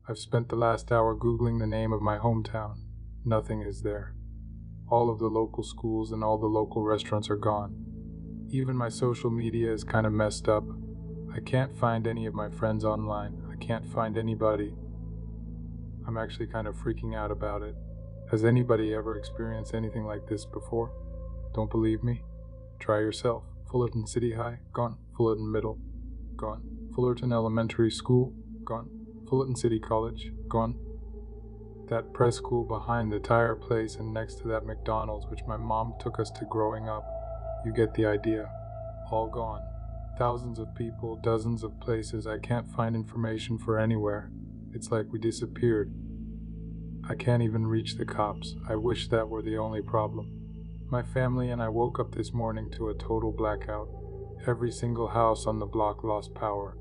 I've spent the last hour Googling the name of my hometown. Nothing is there. All of the local schools and all the local restaurants are gone. Even my social media is kind of messed up. I can't find any of my friends online. I can't find anybody. I'm actually kind of freaking out about it. Has anybody ever experienced anything like this before? Don't believe me? Try yourself. Fullerton City High, gone. Fullerton Middle, gone. Fullerton Elementary School, gone. Fullerton City College, gone. That prep school behind the tire place and next to that McDonald's which my mom took us to growing up. You get the idea. All gone. Thousands of people, dozens of places. I can't find information for anywhere. It's like we disappeared. I can't even reach the cops. I wish that were the only problem. My family and I woke up this morning to a total blackout. Every single house on the block lost power.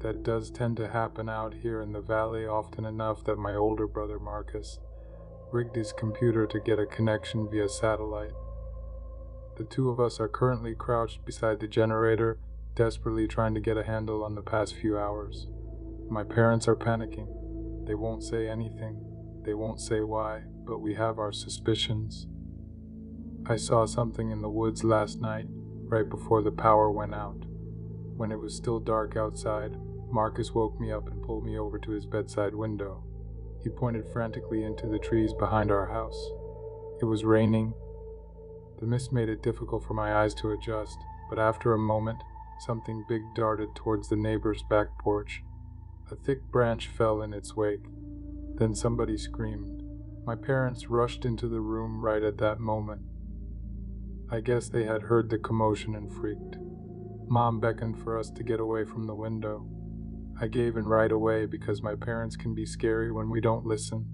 That does tend to happen out here in the valley often enough that my older brother Marcus rigged his computer to get a connection via satellite. The two of us are currently crouched beside the generator, desperately trying to get a handle on the past few hours. My parents are panicking. They won't say anything. They won't say why, but we have our suspicions. I saw something in the woods last night, right before the power went out. When it was still dark outside, Marcus woke me up and pulled me over to his bedside window. He pointed frantically into the trees behind our house. It was raining. The mist made it difficult for my eyes to adjust, but after a moment, something big darted towards the neighbor's back porch. A thick branch fell in its wake. Then somebody screamed. My parents rushed into the room right at that moment. I guess they had heard the commotion and freaked. Mom beckoned for us to get away from the window. I gave in right away because my parents can be scary when we don't listen,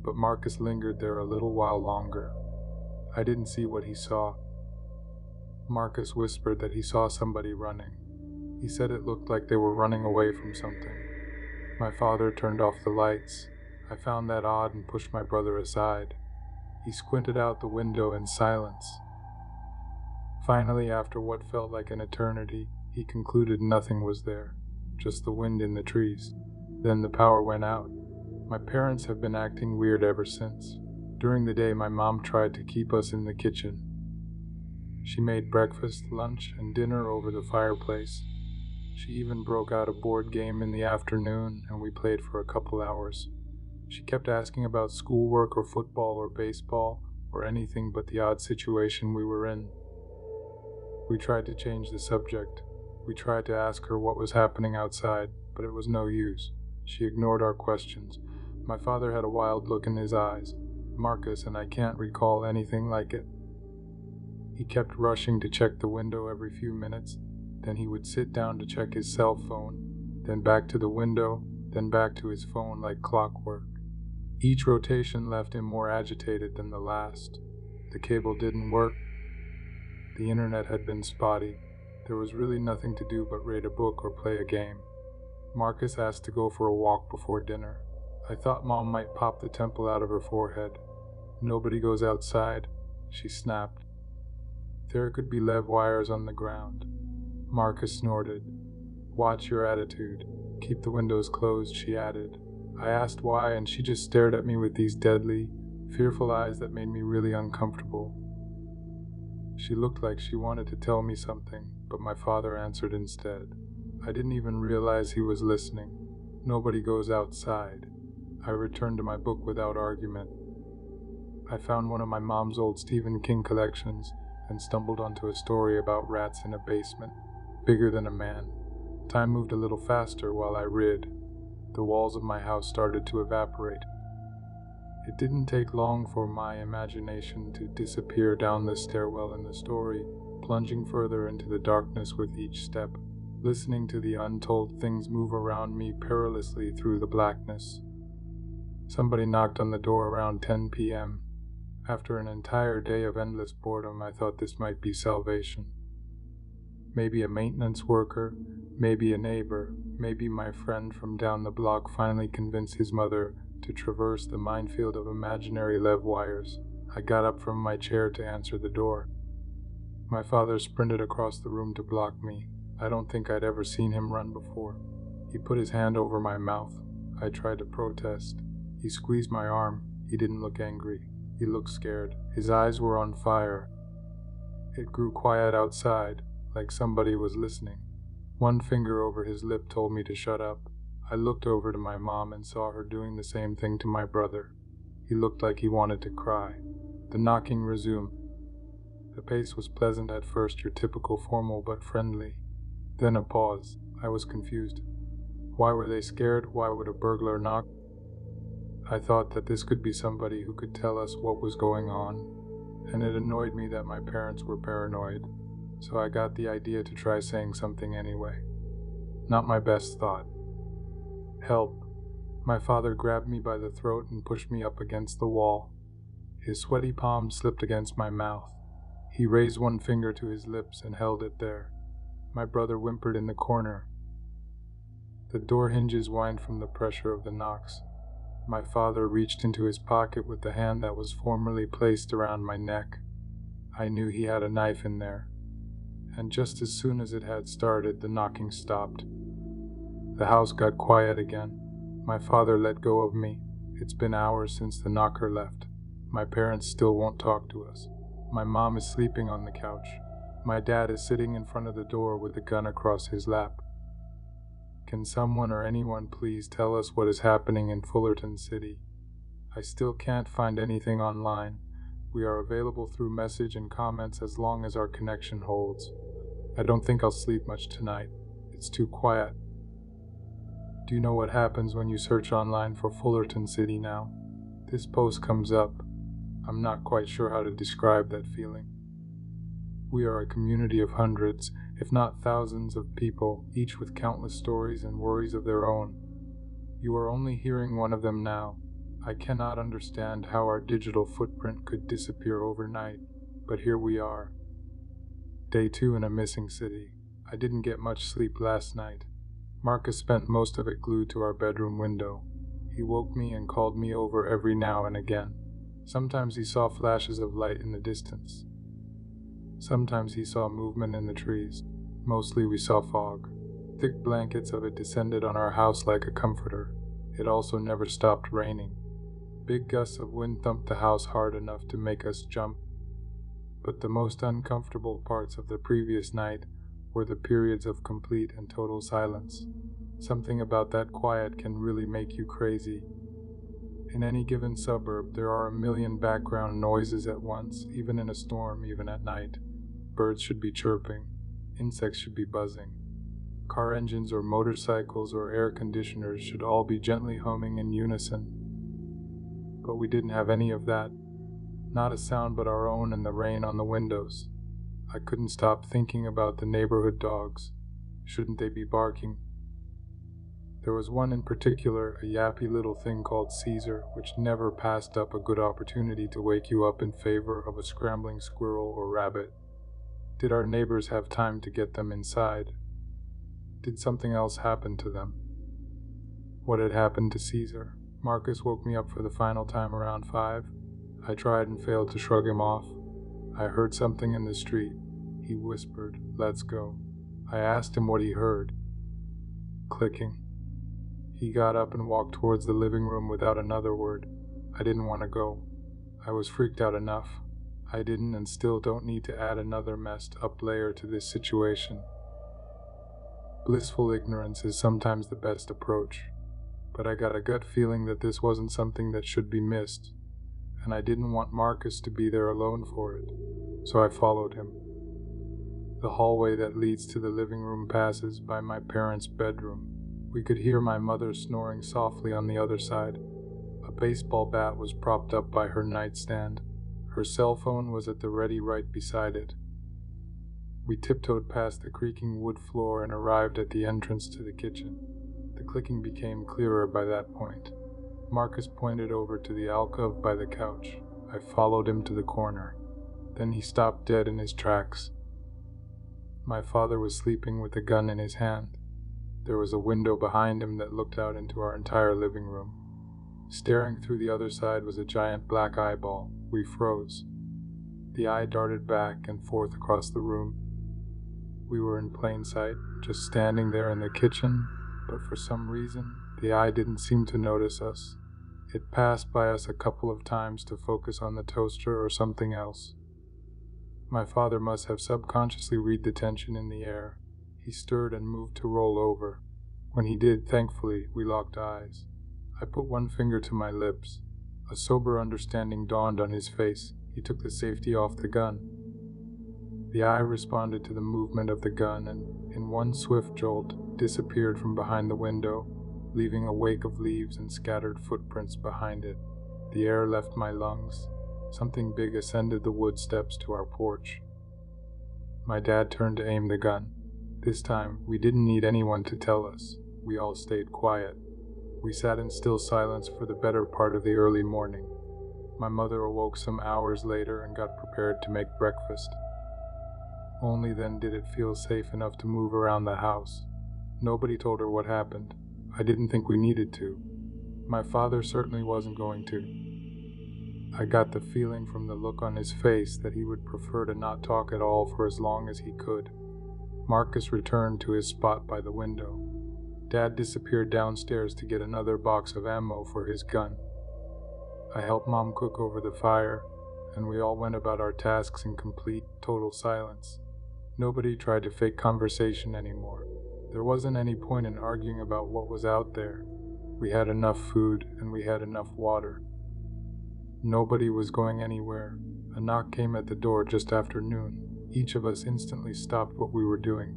but Marcus lingered there a little while longer. I didn't see what he saw. Marcus whispered that he saw somebody running. He said it looked like they were running away from something. My father turned off the lights. I found that odd and pushed my brother aside. He squinted out the window in silence. Finally, after what felt like an eternity, he concluded nothing was there, just the wind in the trees. Then the power went out. My parents have been acting weird ever since. During the day, my mom tried to keep us in the kitchen. She made breakfast, lunch, and dinner over the fireplace. She even broke out a board game in the afternoon, and we played for a couple hours. She kept asking about schoolwork or football or baseball or anything but the odd situation we were in. We tried to change the subject. We tried to ask her what was happening outside, but it was no use. She ignored our questions. My father had a wild look in his eyes. Marcus and I can't recall anything like it. He kept rushing to check the window every few minutes. Then he would sit down to check his cell phone, then back to the window, then back to his phone like clockwork. Each rotation left him more agitated than the last. The cable didn't work. The internet had been spotty. There was really nothing to do but read a book or play a game. Marcus asked to go for a walk before dinner. I thought Mom might pop the temple out of her forehead. Nobody goes outside, she snapped. There could be lead wires on the ground. Marcus snorted. Watch your attitude. Keep the windows closed, she added. I asked why, and she just stared at me with these deadly, fearful eyes that made me really uncomfortable. She looked like she wanted to tell me something, but my father answered instead. I didn't even realize he was listening. Nobody goes outside. I returned to my book without argument. I found one of my mom's old Stephen King collections and stumbled onto a story about rats in a basement, bigger than a man. Time moved a little faster while I read. The walls of my house started to evaporate. It didn't take long for my imagination to disappear down the stairwell in the story, plunging further into the darkness with each step, listening to the untold things move around me perilously through the blackness. Somebody knocked on the door around 10 p.m. After an entire day of endless boredom, I thought this might be salvation. Maybe a maintenance worker, maybe a neighbor, maybe my friend from down the block finally convinced his mother to traverse the minefield of imaginary lead wires. I got up from my chair to answer the door. My father sprinted across the room to block me. I don't think I'd ever seen him run before. He put his hand over my mouth. I tried to protest. He squeezed my arm. He didn't look angry. He looked scared. His eyes were on fire. It grew quiet outside, like somebody was listening. One finger over his lip told me to shut up. I looked over to my mom and saw her doing the same thing to my brother. He looked like he wanted to cry. The knocking resumed. The pace was pleasant at first, your typical formal but friendly. Then a pause. I was confused. Why were they scared? Why would a burglar knock? I thought that this could be somebody who could tell us what was going on, and it annoyed me that my parents were paranoid, so I got the idea to try saying something anyway. Not my best thought. Help. My father grabbed me by the throat and pushed me up against the wall. His sweaty palm slipped against my mouth. He raised one finger to his lips and held it there. My brother whimpered in the corner. The door hinges whined from the pressure of the knocks. My father reached into his pocket with the hand that was formerly placed around my neck. I knew he had a knife in there. And just as soon as it had started, the knocking stopped. The house got quiet again. My father let go of me. It's been hours since the knocker left. My parents still won't talk to us. My mom is sleeping on the couch. My dad is sitting in front of the door with a gun across his lap. Can someone or anyone please tell us what is happening in Fullerton City? I still can't find anything online. We are available through message and comments as long as our connection holds. I don't think I'll sleep much tonight. It's too quiet. Do you know what happens when you search online for Fullerton City now? This post comes up. I'm not quite sure how to describe that feeling. We are a community of hundreds, if not thousands of people, each with countless stories and worries of their own. You are only hearing one of them now. I cannot understand how our digital footprint could disappear overnight, but here we are. Day 2 in a missing city. I didn't get much sleep last night. Marcus spent most of it glued to our bedroom window. He woke me and called me over every now and again. Sometimes he saw flashes of light in the distance. Sometimes he saw movement in the trees. Mostly we saw fog. Thick blankets of it descended on our house like a comforter. It also never stopped raining. Big gusts of wind thumped the house hard enough to make us jump. But the most uncomfortable parts of the previous night were the periods of complete and total silence. Something about that quiet can really make you crazy. In any given suburb, there are a million background noises at once, even in a storm, even at night. Birds should be chirping. Insects should be buzzing. Car engines or motorcycles or air conditioners should all be gently humming in unison. But we didn't have any of that. Not a sound but our own and the rain on the windows. I couldn't stop thinking about the neighborhood dogs. Shouldn't they be barking? There was one in particular, a yappy little thing called Caesar, which never passed up a good opportunity to wake you up in favor of a scrambling squirrel or rabbit. Did our neighbors have time to get them inside? Did something else happen to them? What had happened to Caesar? Marcus woke me up for the final time around 5. I tried and failed to shrug him off. I heard something in the street. He whispered, "Let's go." I asked him what he heard. Clicking. He got up and walked towards the living room without another word. I didn't want to go. I was freaked out enough. I didn't and still don't need to add another messed up layer to this situation. Blissful ignorance is sometimes the best approach, but I got a gut feeling that this wasn't something that should be missed, and I didn't want Marcus to be there alone for it, so I followed him. The hallway that leads to the living room passes by my parents' bedroom. We could hear my mother snoring softly on the other side. A baseball bat was propped up by her nightstand. Her cell phone was at the ready right beside it. We tiptoed past the creaking wood floor and arrived at the entrance to the kitchen. The clicking became clearer by that point. Marcus pointed over to the alcove by the couch. I followed him to the corner. Then he stopped dead in his tracks. My father was sleeping with a gun in his hand. There was a window behind him that looked out into our entire living room. Staring through the other side was a giant black eyeball. We froze. The eye darted back and forth across the room. We were in plain sight, just standing there in the kitchen, but for some reason, The eye didn't seem to notice us. It passed by us a couple of times to focus on the toaster or something else. My father must have subconsciously read the tension in the air. He stirred and moved to roll over. When he did, thankfully, we locked eyes. I put one finger to my lips. A sober understanding dawned on his face. He took the safety off the gun. The eye responded to the movement of the gun and, in one swift jolt, disappeared from behind the window, leaving a wake of leaves and scattered footprints behind it. The air left my lungs. Something big ascended the wood steps to our porch. My dad turned to aim the gun. This time, we didn't need anyone to tell us. We all stayed quiet. We sat in still silence for the better part of the early morning. My mother awoke some hours later and got prepared to make breakfast. Only then did it feel safe enough to move around the house. Nobody told her what happened. I didn't think we needed to. My father certainly wasn't going to. I got the feeling from the look on his face that he would prefer to not talk at all for as long as he could. Marcus returned to his spot by the window. Dad disappeared downstairs to get another box of ammo for his gun. I helped Mom cook over the fire, and we all went about our tasks in complete, total silence. Nobody tried to fake conversation anymore. There wasn't any point in arguing about what was out there. We had enough food, and we had enough water. Nobody was going anywhere. A knock came at the door just after noon. Each of us instantly stopped what we were doing.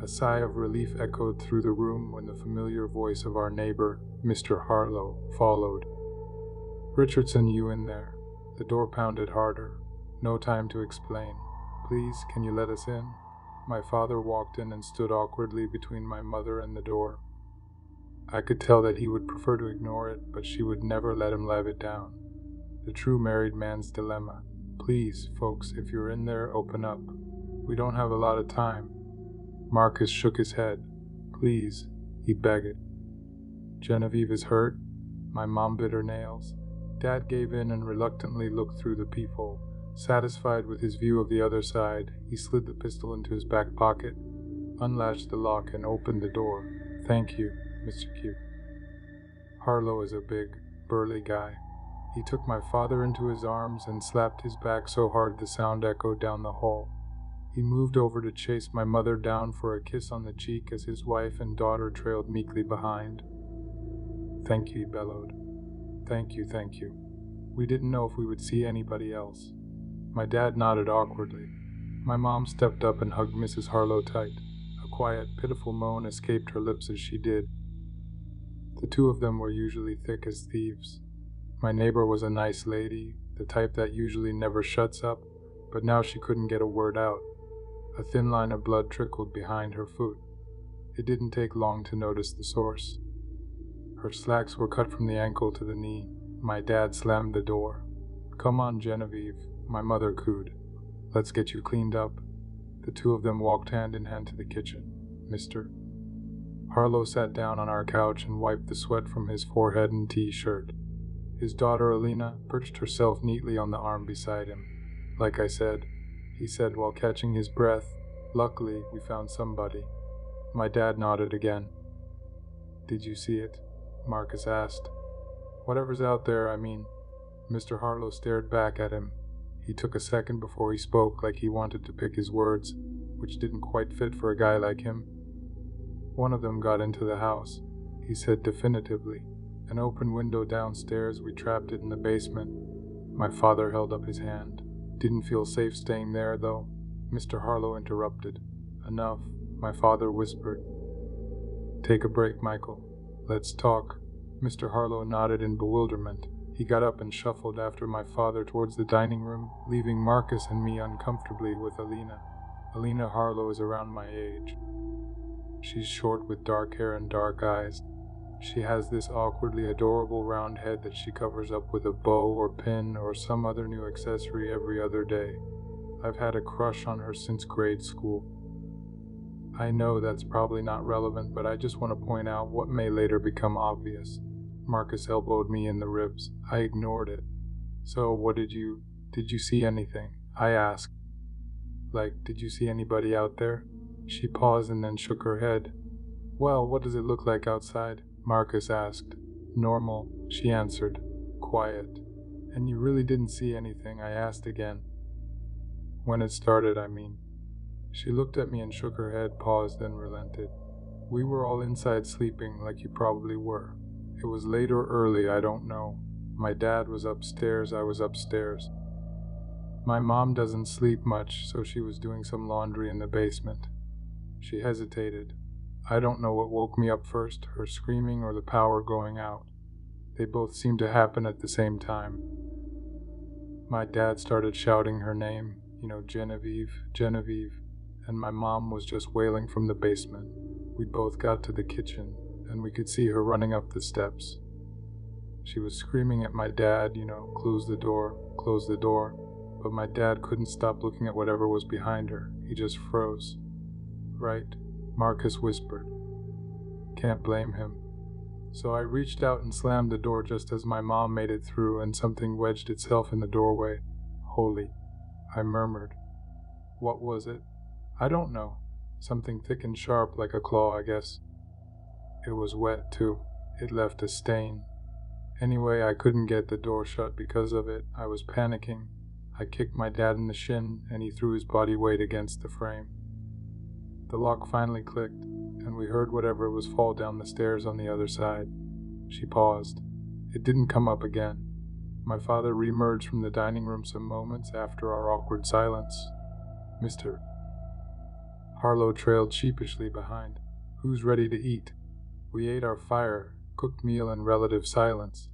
A sigh of relief echoed through the room when the familiar voice of our neighbor, Mr. Harlow, followed. "Richardson, you in there?" The door pounded harder. No time to explain. "Please, can you let us in?" My father walked in and stood awkwardly between my mother and the door. I could tell that he would prefer to ignore it, but she would never let him live it down. The true married man's dilemma. "Please, folks, if you're in there, open up. We don't have a lot of time." Marcus shook his head. "Please," he begged. "Genevieve is hurt?" My mom bit her nails. Dad gave in and reluctantly looked through the peephole. Satisfied with his view of the other side, he slid the pistol into his back pocket, unlatched the lock, and opened the door. "Thank you, Mr. Q." Harlow is a big, burly guy. He took my father into his arms and slapped his back so hard the sound echoed down the hall. He moved over to chase my mother down for a kiss on the cheek as his wife and daughter trailed meekly behind. "Thank you," he bellowed. Thank you. We didn't know if we would see anybody else." My dad nodded awkwardly. My mom stepped up and hugged Mrs. Harlow tight. A quiet, pitiful moan escaped her lips as she did. The two of them were usually thick as thieves. My neighbor was a nice lady, the type that usually never shuts up, but now she couldn't get a word out. A thin line of blood trickled behind her foot. It didn't take long to notice the source. Her slacks were cut from the ankle to the knee. My dad slammed the door. "Come on, Genevieve," my mother cooed. "Let's get you cleaned up." The two of them walked hand in hand to the kitchen. "Mr." Harlow sat down on our couch and wiped the sweat from his forehead and t-shirt. His daughter Alina perched herself neatly on the arm beside him. "Like I said," he said while catching his breath, "luckily we found somebody." My dad nodded again. "Did you see it?" Marcus asked. "Whatever's out there, I mean." Mr. Harlow stared back at him. He took a second before he spoke, like he wanted to pick his words, which didn't quite fit for a guy like him. "One of them got into the house," he said definitively. "An open window downstairs, we trapped it in the basement." My father held up his hand. "Didn't feel safe staying there, though." Mr. Harlow interrupted. "Enough," my father whispered. "Take a break, Michael. Let's talk." Mr. Harlow nodded in bewilderment. He got up and shuffled after my father towards the dining room, leaving Marcus and me uncomfortably with Alina. Alina Harlow is around my age. She's short with dark hair and dark eyes. She has this awkwardly adorable round head that she covers up with a bow or pin or some other new accessory every other day. I've had a crush on her since grade school. I know that's probably not relevant, but I just want to point out what may later become obvious. Marcus elbowed me in the ribs. I ignored it. "So, what did you see anything?" I asked. "Like, did you see anybody out there?" She paused and then shook her head. "Well, what does it look like outside?" Marcus asked. Normal, she answered. Quiet. And you really didn't see anything? I asked again. When it started, I mean. She looked at me and shook her head, paused, then relented. We were all inside sleeping, like you probably were. It was late or early, I don't know. My dad was upstairs, I was upstairs. My mom doesn't sleep much, so she was doing some laundry in the basement. She hesitated. I don't know what woke me up first, her screaming or the power going out. They both seemed to happen at the same time. My dad started shouting her name, Genevieve, Genevieve, and my mom was just wailing from the basement. We both got to the kitchen, and we could see her running up the steps. She was screaming at my dad, close the door, but my dad couldn't stop looking at whatever was behind her. He just froze. Right, Marcus whispered. Can't blame him. So I reached out and slammed the door just as my mom made it through and something wedged itself in the doorway. Holy, I murmured. What was it? I don't know. Something thick and sharp like a claw, I guess. It was wet, too. It left a stain. Anyway, I couldn't get the door shut because of it. I was panicking. I kicked my dad in the shin, and he threw his body weight against the frame. The lock finally clicked, and we heard whatever it was fall down the stairs on the other side. She paused. It didn't come up again. My father reemerged from the dining room some moments after our awkward silence. Mr. Harlow trailed sheepishly behind. Who's ready to eat? We ate our cooked meal in relative silence.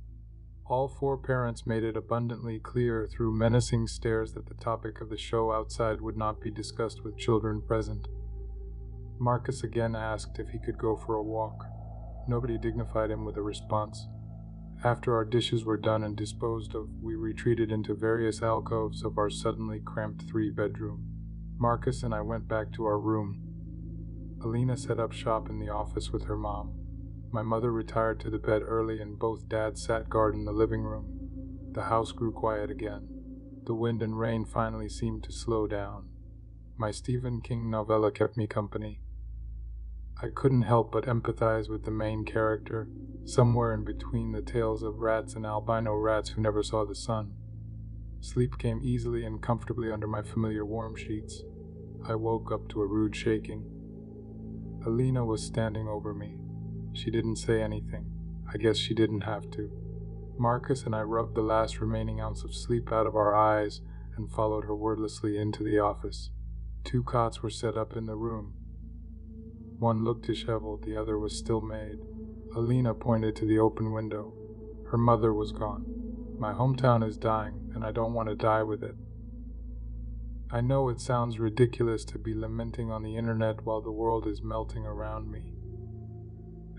All four parents made it abundantly clear through menacing stares that the topic of the show outside would not be discussed with children present. Marcus again asked if he could go for a walk. Nobody dignified him with a response. After our dishes were done and disposed of, we retreated into various alcoves of our suddenly cramped 3-bedroom. Marcus and I went back to our room. Alina set up shop in the office with her mom. My mother retired to the bed early and both dads sat guard in the living room. The house grew quiet again. The wind and rain finally seemed to slow down. My Stephen King novella kept me company. I couldn't help but empathize with the main character, somewhere in between the tales of rats and albino rats who never saw the sun. Sleep came easily and comfortably under my familiar warm sheets. I woke up to a rude shaking. Alina was standing over me. She didn't say anything. I guess she didn't have to. Marcus and I rubbed the last remaining ounce of sleep out of our eyes and followed her wordlessly into the office. 2 cots were set up in the room. One looked disheveled, the other was still made. Alina pointed to the open window. Her mother was gone. My hometown is dying, and I don't want to die with it. I know it sounds ridiculous to be lamenting on the internet while the world is melting around me.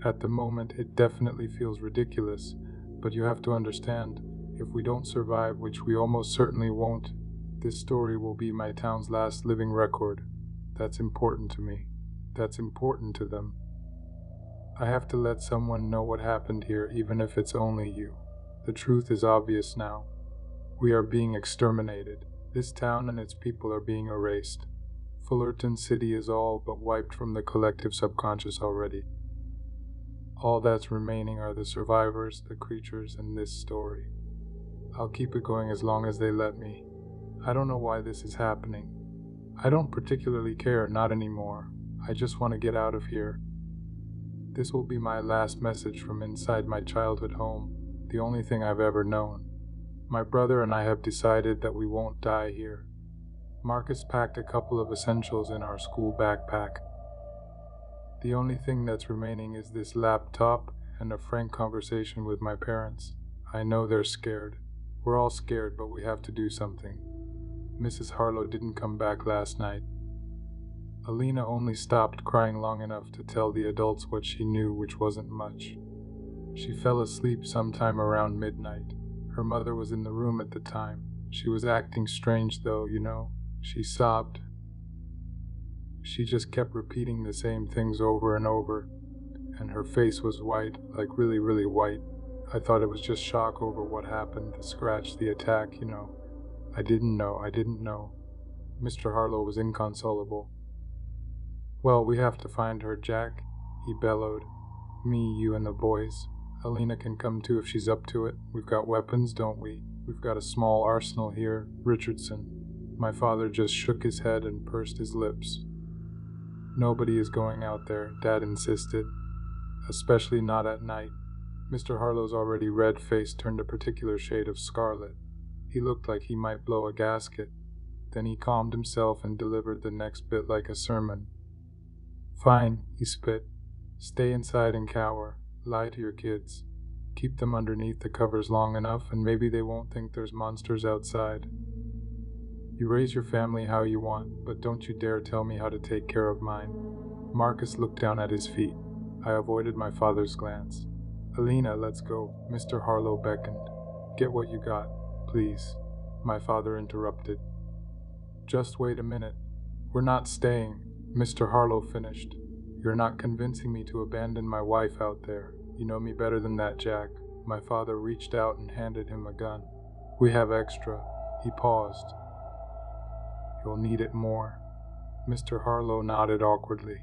At the moment, it definitely feels ridiculous, but you have to understand, if we don't survive, which we almost certainly won't, this story will be my town's last living record. That's important to me. That's important to them. I have to let someone know what happened here, even if it's only you. The truth is obvious now. We are being exterminated. This town and its people are being erased. Fullerton City is all but wiped from the collective subconscious already. All that's remaining are the survivors, the creatures, and this story. I'll keep it going as long as they let me. I don't know why this is happening. I don't particularly care, not anymore. I just want to get out of here. This will be my last message from inside my childhood home, the only thing I've ever known. My brother and I have decided that we won't die here. Marcus packed a couple of essentials in our school backpack. The only thing that's remaining is this laptop and a frank conversation with my parents. I know they're scared. We're all scared, but we have to do something. Mrs. Harlow didn't come back last night. Alina only stopped crying long enough to tell the adults what she knew, which wasn't much. She fell asleep sometime around midnight. Her mother was in the room at the time. She was acting strange though, She sobbed. She just kept repeating the same things over and over, and her face was white, like really, really white. I thought it was just shock over what happened, the scratch, the attack, I didn't know. Mr. Harlow was inconsolable. Well, we have to find her, Jack, he bellowed. Me, you, and the boys. Alina can come too if she's up to it. We've got weapons, don't we? We've got a small arsenal here, Richardson. My father just shook his head and pursed his lips. Nobody is going out there, Dad insisted. Especially not at night. Mr. Harlow's already red face turned a particular shade of scarlet. He looked like he might blow a gasket. Then he calmed himself and delivered the next bit like a sermon. Fine, he spit. Stay inside and cower. Lie to your kids. Keep them underneath the covers long enough and maybe they won't think there's monsters outside. You raise your family how you want, but don't you dare tell me how to take care of mine. Marcus looked down at his feet. I avoided my father's glance. Alina, let's go. Mr. Harlow beckoned. Get what you got, please. My father interrupted. Just wait a minute. We're not staying, Mr. Harlow finished. You're not convincing me to abandon my wife out there. You know me better than that, Jack. My father reached out and handed him a gun. We have extra. He paused. You'll need it more. Mr. Harlow nodded awkwardly.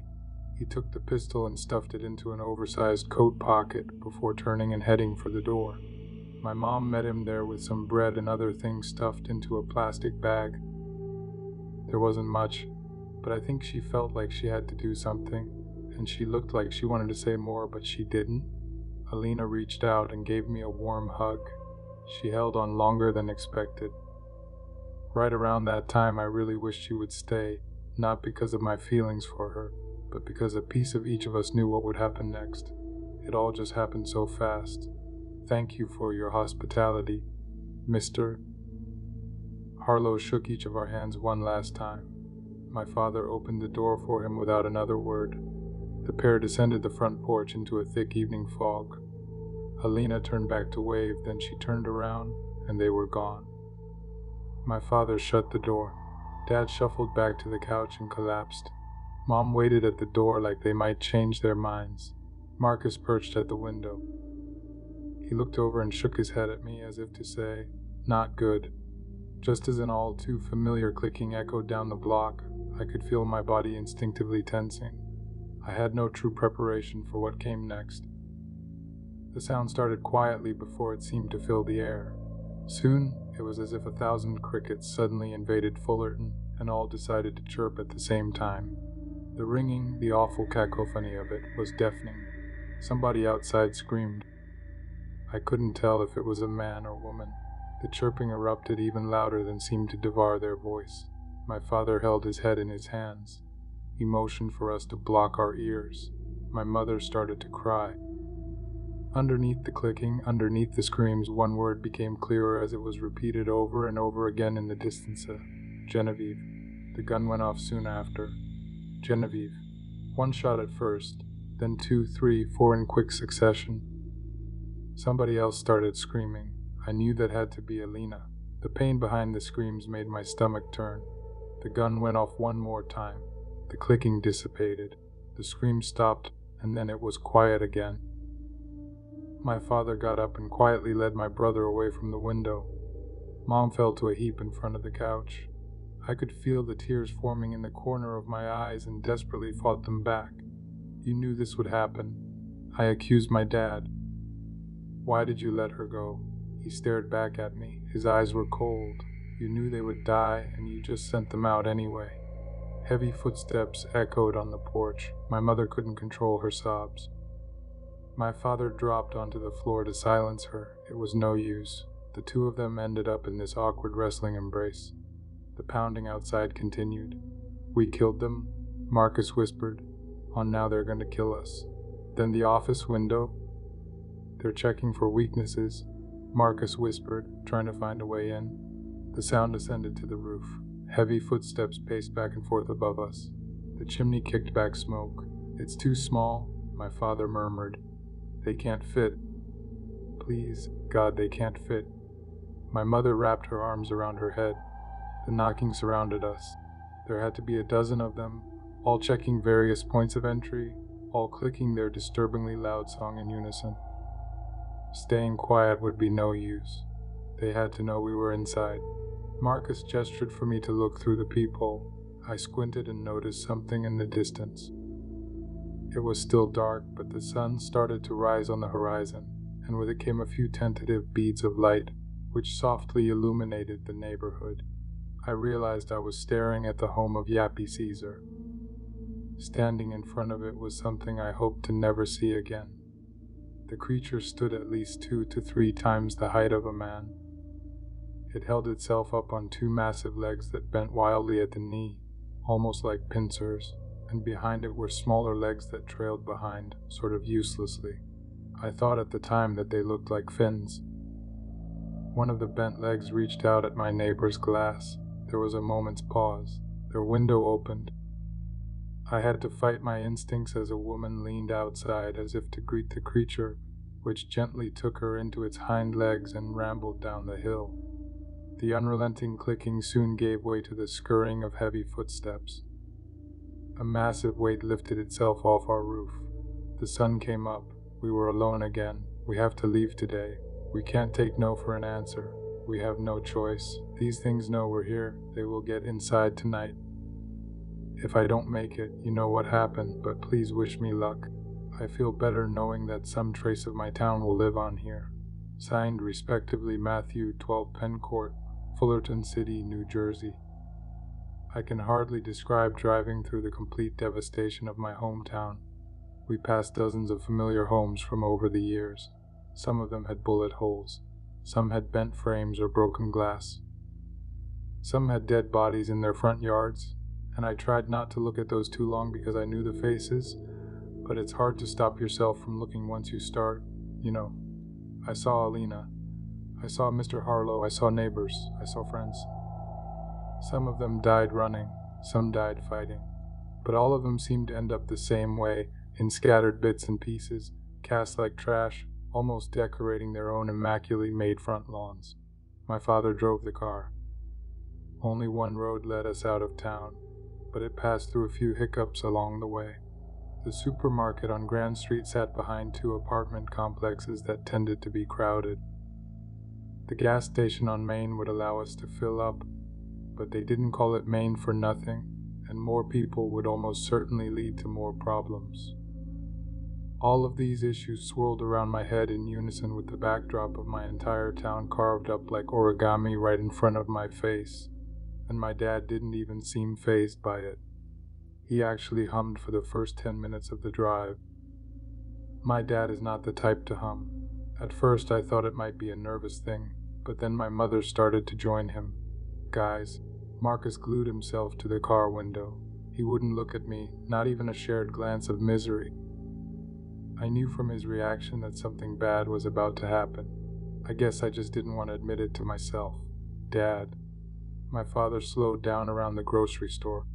He took the pistol and stuffed it into an oversized coat pocket before turning and heading for the door. My mom met him there with some bread and other things stuffed into a plastic bag. There wasn't much, but I think she felt like she had to do something, and she looked like she wanted to say more, but she didn't. Alina reached out and gave me a warm hug. She held on longer than expected. Right around that time, I really wished she would stay, not because of my feelings for her, but because a piece of each of us knew what would happen next. It all just happened so fast. Thank you for your hospitality, Mr. Harlow shook each of our hands one last time. My father opened the door for him without another word. The pair descended the front porch into a thick evening fog. Alina turned back to wave, then she turned around, and they were gone. My father shut the door. Dad shuffled back to the couch and collapsed. Mom waited at the door like they might change their minds. Marcus perched at the window. He looked over and shook his head at me as if to say, "Not good." Just as an all too familiar clicking echoed down the block, I could feel my body instinctively tensing. I had no true preparation for what came next. The sound started quietly before it seemed to fill the air. Soon, it was as if 1,000 crickets suddenly invaded Fullerton and all decided to chirp at the same time. The ringing, the awful cacophony of it, was deafening. Somebody outside screamed. I couldn't tell if it was a man or woman. The chirping erupted even louder than seemed to devour their voice. My father held his head in his hands. He motioned for us to block our ears. My mother started to cry. Underneath the clicking, underneath the screams, one word became clearer as it was repeated over and over again in the distance. Genevieve. The gun went off soon after. Genevieve. One shot at first, then 2, 3, 4 in quick succession. Somebody else started screaming. I knew that had to be Alina. The pain behind the screams made my stomach turn. The gun went off one more time. The clicking dissipated. The screams stopped, and then it was quiet again. My father got up and quietly led my brother away from the window. Mom fell to a heap in front of the couch. I could feel the tears forming in the corner of my eyes and desperately fought them back. You knew this would happen. I accused my dad. Why did you let her go? He stared back at me. His eyes were cold. You knew they would die, and you just sent them out anyway. Heavy footsteps echoed on the porch. My mother couldn't control her sobs. My father dropped onto the floor to silence her. It was no use. The two of them ended up in this awkward wrestling embrace. The pounding outside continued. We killed them, Marcus whispered. On now they're going to kill us. Then the office window. They're checking for weaknesses, Marcus whispered, trying to find a way in. The sound ascended to the roof. Heavy footsteps paced back and forth above us. The chimney kicked back smoke. It's too small, my father murmured. They can't fit. Please, God, they can't fit. My mother wrapped her arms around her head. The knocking surrounded us. There had to be a dozen of them, all checking various points of entry, all clicking their disturbingly loud song in unison. Staying quiet would be no use. They had to know we were inside. Marcus gestured for me to look through the peephole. I squinted and noticed something in the distance. It was still dark, but the sun started to rise on the horizon, and with it came a few tentative beads of light, which softly illuminated the neighborhood. I realized I was staring at the home of Yappy Caesar. Standing in front of it was something I hoped to never see again. The creature stood at least 2 to 3 times the height of a man. It held itself up on 2 massive legs that bent wildly at the knee, almost like pincers, and behind it were smaller legs that trailed behind, sort of uselessly. I thought at the time that they looked like fins. One of the bent legs reached out at my neighbor's glass. There was a moment's pause. Their window opened. I had to fight my instincts as a woman leaned outside as if to greet the creature, which gently took her into its hind legs and rambled down the hill. The unrelenting clicking soon gave way to the scurrying of heavy footsteps. A massive weight lifted itself off our roof. The sun came up. We were alone again. We have to leave today. We can't take no for an answer. We have no choice. These things know we're here. They will get inside tonight. If I don't make it, you know what happened, but please wish me luck. I feel better knowing that some trace of my town will live on here. Signed respectively Matthew 12 Pencourt, Fullerton City, New Jersey. I can hardly describe driving through the complete devastation of my hometown. We passed dozens of familiar homes from over the years. Some of them had bullet holes. Some had bent frames or broken glass. Some had dead bodies in their front yards, and I tried not to look at those too long because I knew the faces, but it's hard to stop yourself from looking once you start. You know, I saw Alina. I saw Mr. Harlow. I saw neighbors. I saw friends. Some of them died running. Some died fighting. But all of them seemed to end up the same way, in scattered bits and pieces, cast like trash, almost decorating their own immaculately made front lawns. My father drove the car. Only one road led us out of town, but it passed through a few hiccups along the way. The supermarket on Grand Street sat behind 2 apartment complexes that tended to be crowded. The gas station on Main would allow us to fill up, but they didn't call it Main for nothing, and more people would almost certainly lead to more problems. All of these issues swirled around my head in unison with the backdrop of my entire town carved up like origami right in front of my face, and my dad didn't even seem fazed by it. He actually hummed for the first 10 minutes of the drive. My dad is not the type to hum. At first I thought it might be a nervous thing, but then my mother started to join him. Guys, Marcus glued himself to the car window. He wouldn't look at me, not even a shared glance of misery. I knew from his reaction that something bad was about to happen. I guess I just didn't want to admit it to myself. Dad. My father slowed down around the grocery store.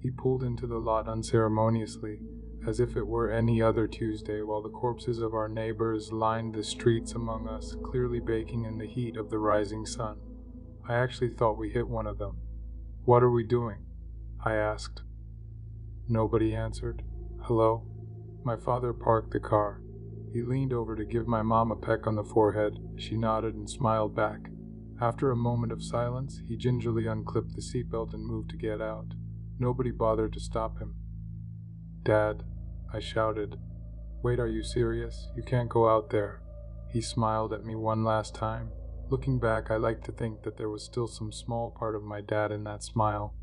He pulled into the lot unceremoniously, as if it were any other Tuesday, while the corpses of our neighbors lined the streets among us, clearly baking in the heat of the rising sun. I actually thought we hit one of them. "What are we doing?" I asked. Nobody answered. "Hello?" My father parked the car. He leaned over to give my mom a peck on the forehead. She nodded and smiled back. After a moment of silence, he gingerly unclipped the seatbelt and moved to get out. Nobody bothered to stop him. "Dad," I shouted. "Wait, are you serious? You can't go out there." He smiled at me one last time. Looking back, I like to think that there was still some small part of my dad in that smile.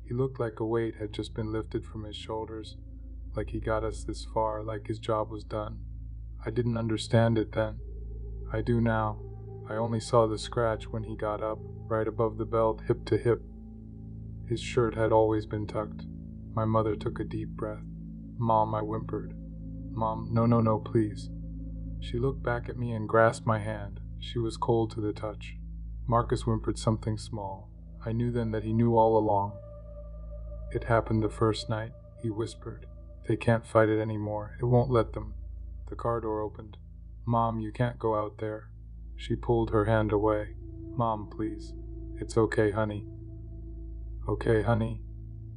He looked like a weight had just been lifted from his shoulders, like he got us this far, like his job was done. I didn't understand it then. I do now. I only saw the scratch when he got up, right above the belt, hip to hip. His shirt had always been tucked. My mother took a deep breath. "Mom," I whimpered. "Mom, no, please." She looked back at me and grasped my hand. She was cold to the touch. Marcus whimpered something small. I knew then that he knew all along. "It happened the first night," he whispered. "They can't fight it anymore. It won't let them." The car door opened. "Mom, you can't go out there." She pulled her hand away. "Mom, please. It's okay, honey." "Okay, honey."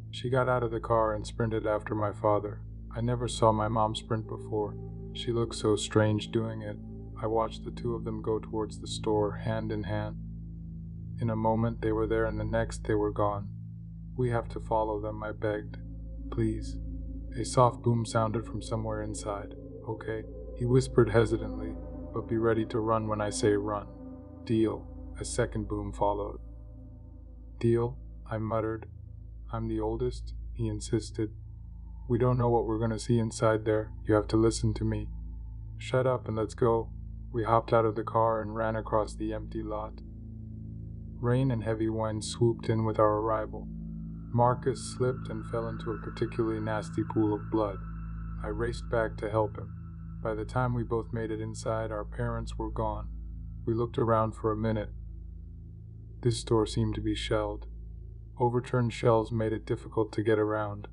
She got out of the car and sprinted after my father. I never saw my mom sprint before. She looked so strange doing it. I watched the 2 of them go towards the store, hand in hand. In a moment they were there, and the next they were gone. "We have to follow them," I begged. "Please. A soft boom sounded from somewhere inside. "Okay," he whispered hesitantly, "but be ready to run when I say run." "Deal." A second boom followed. "Deal," I muttered. "I'm the oldest," he insisted. "We don't know what we're going to see inside there. You have to listen to me." "Shut up and let's go." We hopped out of the car and ran across the empty lot. Rain and heavy wind swooped in with our arrival. Marcus slipped and fell into a particularly nasty pool of blood. I raced back to help him. By the time we both made it inside, our parents were gone. We looked around for a minute. This store seemed to be shelled. Overturned shelves made it difficult to get around.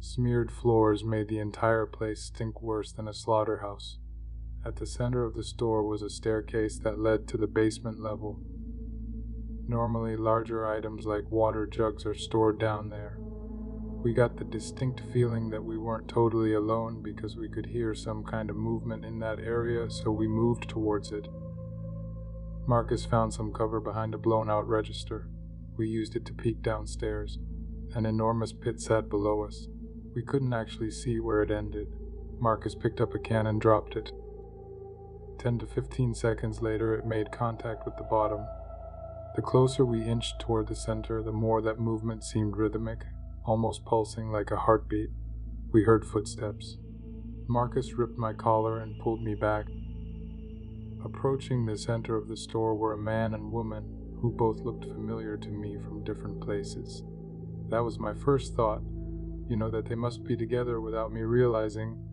Smeared floors made the entire place stink worse than a slaughterhouse. At the center of the store was a staircase that led to the basement level. Normally, larger items like water jugs are stored down there. We got the distinct feeling that we weren't totally alone because we could hear some kind of movement in that area, so we moved towards it. Marcus found some cover behind a blown-out register. We used it to peek downstairs. An enormous pit sat below us. We couldn't actually see where it ended. Marcus picked up a can and dropped it. 10 to 15 seconds later, it made contact with the bottom. The closer we inched toward the center, the more that movement seemed rhythmic, almost pulsing like a heartbeat. We heard footsteps. Marcus ripped my collar and pulled me back. Approaching the center of the store were a man and woman who both looked familiar to me from different places. That was my first thought, that they must be together without me realizing,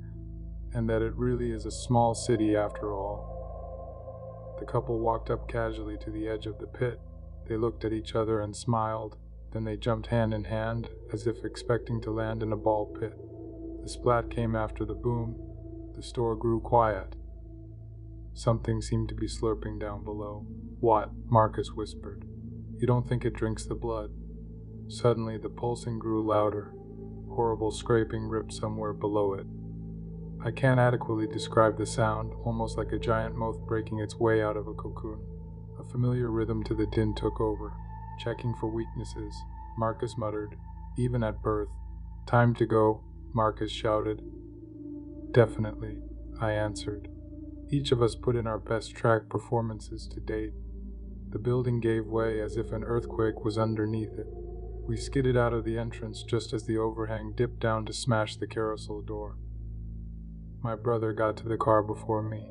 and that it really is a small city after all. The couple walked up casually to the edge of the pit. They looked at each other and smiled. Then they jumped hand in hand, as if expecting to land in a ball pit. The splat came after the boom. The store grew quiet. Something seemed to be slurping down below. "What?" Marcus whispered. "You don't think it drinks the blood?" Suddenly, the pulsing grew louder. Horrible scraping ripped somewhere below it. I can't adequately describe the sound, almost like a giant moth breaking its way out of a cocoon. A familiar rhythm to the din took over. Checking for weaknesses, Marcus muttered, "Even at birth." "Time to go," Marcus shouted. "Definitely," I answered. Each of us put in our best track performances to date. The building gave way as if an earthquake was underneath it. We skidded out of the entrance just as the overhang dipped down to smash the carousel door. My brother got to the car before me.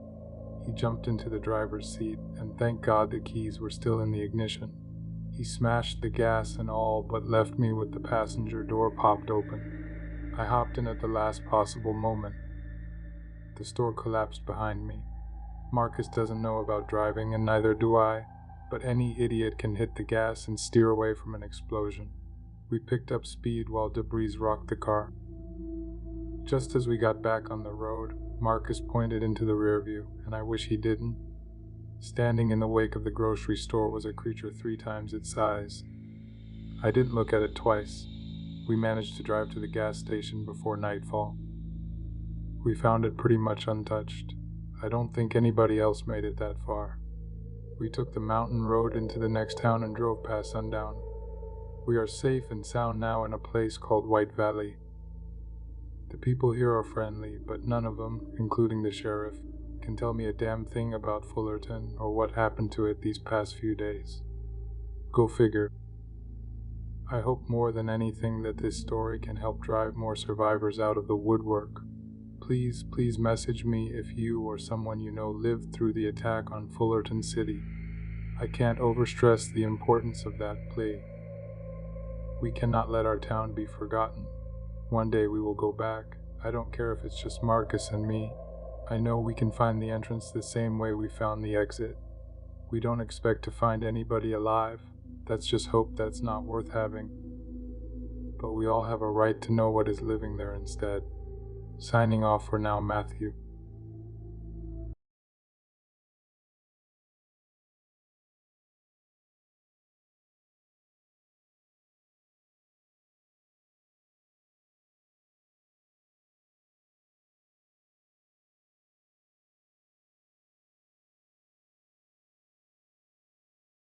He jumped into the driver's seat, and thank God the keys were still in the ignition. He smashed the gas and all, but left me with the passenger door popped open. I hopped in at the last possible moment. The store collapsed behind me. Marcus doesn't know about driving, and neither do I, but any idiot can hit the gas and steer away from an explosion. We picked up speed while debris rocked the car. Just as we got back on the road, Marcus pointed into the rearview, and I wish he didn't. Standing in the wake of the grocery store was a creature 3 times its size. I didn't look at it twice. We managed to drive to the gas station before nightfall. We found it pretty much untouched. I don't think anybody else made it that far. We took the mountain road into the next town and drove past sundown. We are safe and sound now in a place called White Valley. The people here are friendly, but none of them, including the sheriff, can tell me a damn thing about Fullerton or what happened to it these past few days. Go figure. I hope more than anything that this story can help drive more survivors out of the woodwork. Please message me if you or someone you know lived through the attack on Fullerton City. I can't overstress the importance of that plea. We cannot let our town be forgotten. One day we will go back. I don't care if it's just Marcus and me. I know we can find the entrance the same way we found the exit. We don't expect to find anybody alive. That's just hope that's not worth having. But we all have a right to know what is living there instead. Signing off for now, Matthew.